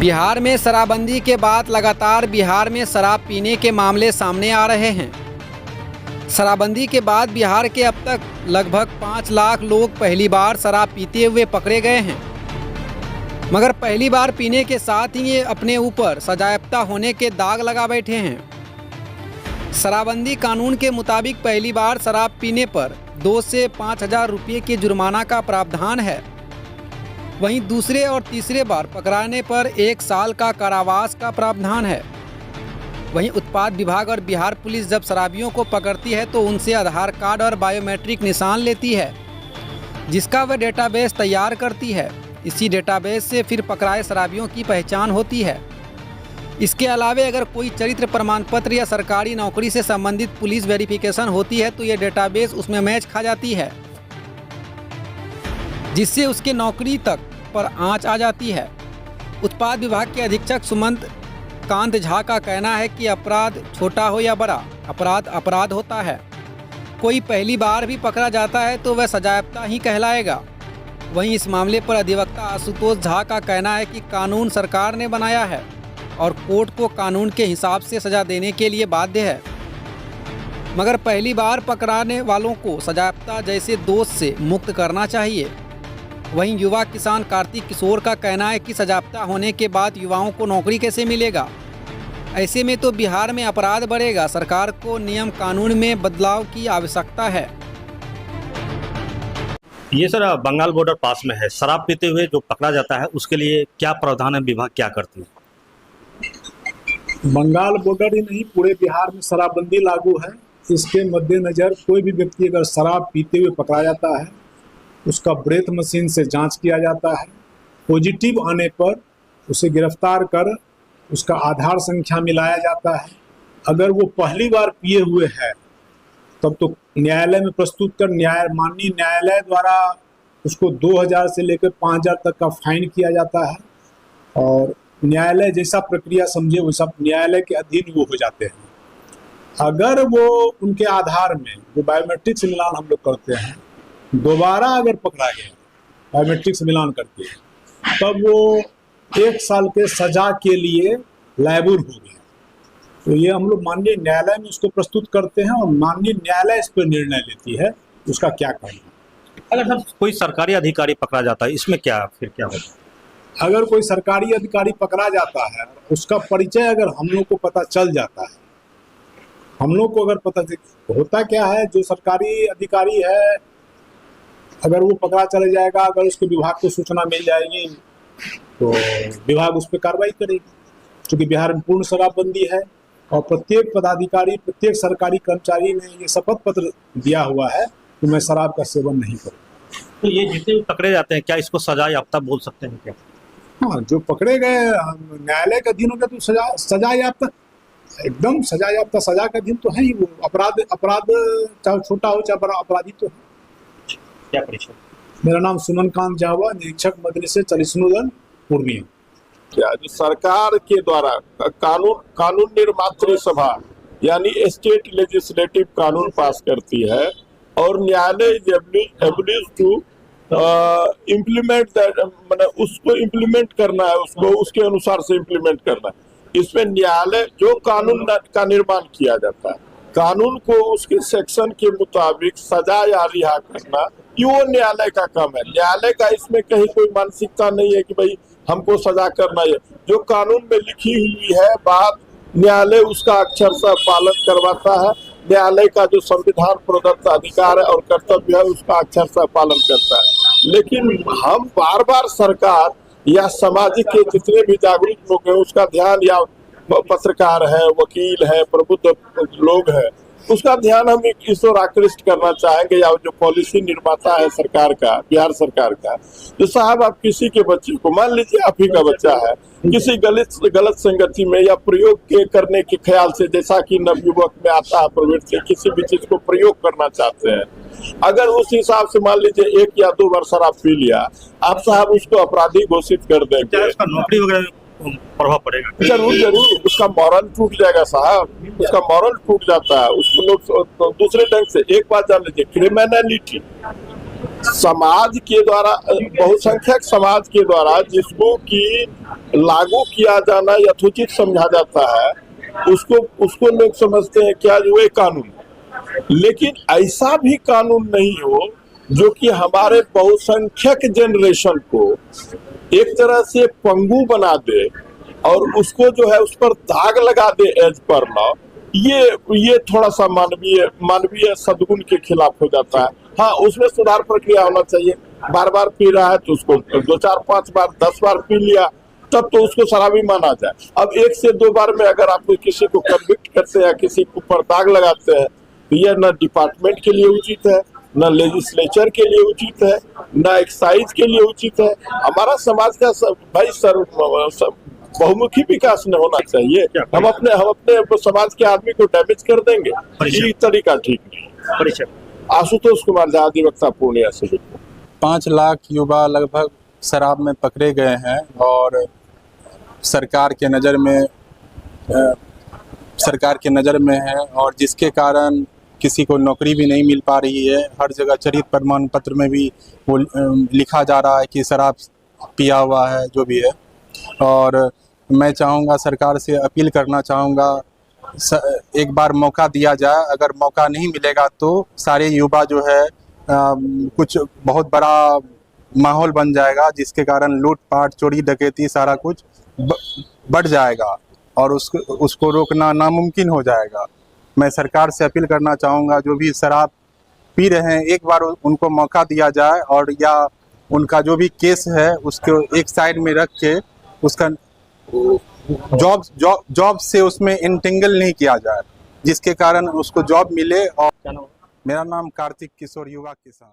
बिहार में शराबबंदी के बाद लगातार बिहार में शराब पीने के मामले सामने आ रहे हैं। शराबबंदी के बाद बिहार के अब तक लगभग 5 लाख लोग पहली बार शराब पीते हुए पकड़े गए हैं। मगर पहली बार पीने के साथ ही ये अपने ऊपर सजायाफ्ता होने के दाग लगा बैठे हैं। शराबबंदी कानून के मुताबिक पहली बार शराब पीने पर 2 से 5,000 रुपये के जुर्माना का प्रावधान है। वहीं दूसरे और तीसरे बार पकड़ाने पर 1 साल का कारावास का प्रावधान है। वहीं उत्पाद विभाग और बिहार पुलिस जब शराबियों को पकड़ती है तो उनसे आधार कार्ड और बायोमेट्रिक निशान लेती है, जिसका वह डेटाबेस तैयार करती है। इसी डेटाबेस से फिर पकड़ाए शराबियों की पहचान होती है। इसके अलावा अगर कोई चरित्र प्रमाण पत्र या सरकारी नौकरी से संबंधित पुलिस वेरिफिकेशन होती है तो ये डेटाबेस उसमें मैच खा जाती है, जिससे उसके नौकरी तक पर आंच आ जाती है। उत्पाद विभाग के अधीक्षक सुमंत कांत झा का कहना है कि अपराध छोटा हो या बड़ा, अपराध अपराध होता है। कोई पहली बार भी पकड़ा जाता है तो वह सजायाफ्ता ही कहलाएगा। वहीं इस मामले पर अधिवक्ता आशुतोष झा का कहना है कि कानून सरकार ने बनाया है और कोर्ट को कानून के हिसाब से सजा देने के लिए बाध्य है। मगर पहली बार पकड़ाने वालों को सजायाफ्ता जैसे दोष से मुक्त करना चाहिए। वहीं युवा किसान कार्तिक किशोर का कहना है कि सजायाफ्ता होने के बाद युवाओं को नौकरी कैसे मिलेगा। ऐसे में तो बिहार में अपराध बढ़ेगा। सरकार को नियम कानून में बदलाव की आवश्यकता है। ये सर बंगाल बॉर्डर पास में है, शराब पीते हुए जो पकड़ा जाता है उसके लिए क्या प्रावधान है, विभाग क्या करती है? बंगाल बॉर्डर ही नहीं, पूरे बिहार में शराबबंदी लागू है। इसके मद्देनजर कोई भी व्यक्ति अगर शराब पीते हुए पकड़ा जाता है, उसका ब्रेथ मशीन से जांच किया जाता है। पॉजिटिव आने पर उसे गिरफ्तार कर उसका आधार संख्या मिलाया जाता है। अगर वो पहली बार पिए हुए है तब तो न्यायालय में प्रस्तुत कर माननीय न्यायालय द्वारा उसको 2,000 से लेकर 5,000 तक का फाइन किया जाता है और न्यायालय जैसा प्रक्रिया समझे वैसा न्यायालय के अधीन वो हो जाते हैं। अगर वो उनके आधार में जो बायोमेट्रिक से मिलान हम लोग करते हैं, दोबारा अगर पकड़ा गया बायोमेट्रिक से मिलान करके, तब वो 1 साल के सजा के लिए लायबल हो गया। तो ये हम लोग माननीय न्यायालय में उसको प्रस्तुत करते हैं और माननीय न्यायालय इस पर निर्णय लेती है उसका क्या करना। अगर सर कोई सरकारी अधिकारी पकड़ा जाता है, इसमें क्या होता? अगर कोई सरकारी अधिकारी पकड़ा जाता है, उसका परिचय अगर हम लोग को पता चल जाता है, हम लोग को अगर पता होता क्या है, जो सरकारी अधिकारी है अगर वो पकड़ा चले जाएगा, अगर उसके विभाग को सूचना मिल जाएगी तो विभाग उस पर कार्रवाई करेगी। क्योंकि बिहार में पूर्ण शराबबंदी है और प्रत्येक पदाधिकारी, प्रत्येक सरकारी कर्मचारी ने ये शपथ पत्र दिया हुआ है कि मैं शराब का सेवन नहीं करूँ। तो ये जितने भी पकड़े जाते हैं क्या इसको सजा याफ्ता बोल सकते हैं क्या? हाँ, जो पकड़े गए न्यायालय के अधीन हो गया तो सजा याफ्ता, एकदम सजा याफ्ता, सजा का अधीन तो है ही। वो अपराध चाहे छोटा हो चाहे बड़ा, अपराधी तो है। क्या परिचय? मेरा नाम सुमन कांत झा, निरीक्षक मदरसे चलिसनुदन पूर्णिया। क्या जो सरकार के द्वारा कानून निर्मात्री सभा यानी स्टेट लेजिस्लेटिव कानून पास करती है और न्यायालय एब्लिज टू इम्प्लीमेंट दैट, मतलब उसको इम्प्लीमेंट करना है, उसको उसके अनुसार से इम्प्लीमेंट करना है। इसमें न्यायालय जो कानून का निर्माण किया जाता है, कानून को उसके सेक्शन के मुताबिक सजा या रिहा करना, ये वो न्यायालय का काम है। न्यायालय का इसमें कहीं कोई मानसिकता नहीं है कि भाई हमको सजा करना है। जो कानून में लिखी हुई है बात, न्यायालय उसका अक्षरशः पालन करवाता है। न्यायालय का जो संविधान प्रदत्त अधिकार है और कर्तव्य है उसका अक्षरशः पालन करता है। लेकिन हम बार बार सरकार या सामाजिक के जितने भी जागरूक लोग हैं उसका ध्यान, या पत्रकार है, वकील है, प्रबुद्ध लोग हैं, उसका ध्यान हम इस ओर आकृष्ट करना चाहेंगे। या जो पॉलिसी निर्माता है सरकार का, बिहार सरकार का, तो साहब आप किसी के बच्चे को, मान लीजिए आप ही का बच्चा है, किसी गलत संगति में या प्रयोग के करने के ख्याल से, जैसा कि नवयुवक में आता है प्रवृत्ति, किसी भी चीज को प्रयोग करना चाहते हैं, अगर उस हिसाब से मान लीजिए 1 या 2 बार शराब पी लिया, आप साहब उसको अपराधी घोषित कर देंगे। उसका नौकरी वगैरह प्रभाव पड़ेगा? जरूर उसका मॉरल टूट जाएगा साहब, उसका मॉरल टूट जाता है। उसको लोग दूसरे ढंग से, एक बात जान लीजिए, क्रिमिनलिटी समाज के द्वारा, बहुसंख्यक समाज के द्वारा जिसको कि लागू किया जाना यथोचित समझा जाता है, उसको लोग समझते हैं क्या जो ये कानून। लेकिन ऐसा भी कानून नहीं हो जो कि हमारे बहुसंख्यक जनरेशन को एक तरह से पंगु बना दे और उसको जो है उस पर दाग लगा दे एज पर लॉ। ये थोड़ा सा मानवीय सद्गुण के खिलाफ हो जाता है। हाँ, उसमें सुधार प्रक्रिया होना चाहिए। बार बार पी रहा है तो उसको 2, 4, 5 बार 10 बार पी लिया तब तो उसको शराबी माना जाए। अब 1 से 2 बार में अगर आप किसी को कन्विक्ट करते हैं, किसी के ऊपर दाग लगाते हैं, तो यह न डिपार्टमेंट के लिए उचित है, न लेजिस्लेचर के लिए उचित है, न एक्साइज के लिए उचित है। हमारा समाज का भाई बहुमुखी विकास न होना चाहिए। हम अपने समाज के आदमी को डैमेज कर देंगे, ये तरीका ठीक नहीं। आशुतोष कुमार झा, अधिवक्ता, पूर्णिया से। 5 लाख युवा लगभग शराब में पकड़े गए हैं और सरकार के नज़र में है, और जिसके कारण किसी को नौकरी भी नहीं मिल पा रही है। हर जगह चरित्र प्रमाण पत्र में भी वो लिखा जा रहा है कि शराब पिया हुआ है, जो भी है। और मैं चाहूँगा, सरकार से अपील करना चाहूँगा, एक बार मौका दिया जाए। अगर मौका नहीं मिलेगा तो सारे युवा जो है कुछ बहुत बड़ा माहौल बन जाएगा, जिसके कारण लूटपाट, चोरी, डकैती सारा कुछ बढ़ जाएगा और उसको रोकना नामुमकिन हो जाएगा। मैं सरकार से अपील करना चाहूँगा, जो भी शराब पी रहे हैं एक बार उनको मौका दिया जाए, और या उनका जो भी केस है उसको एक साइड में रख के उसका जॉब से उसमें इंटेंगल नहीं किया जाए, जिसके कारण उसको जॉब मिले। और मेरा नाम कार्तिक किशोर, युवा किसान।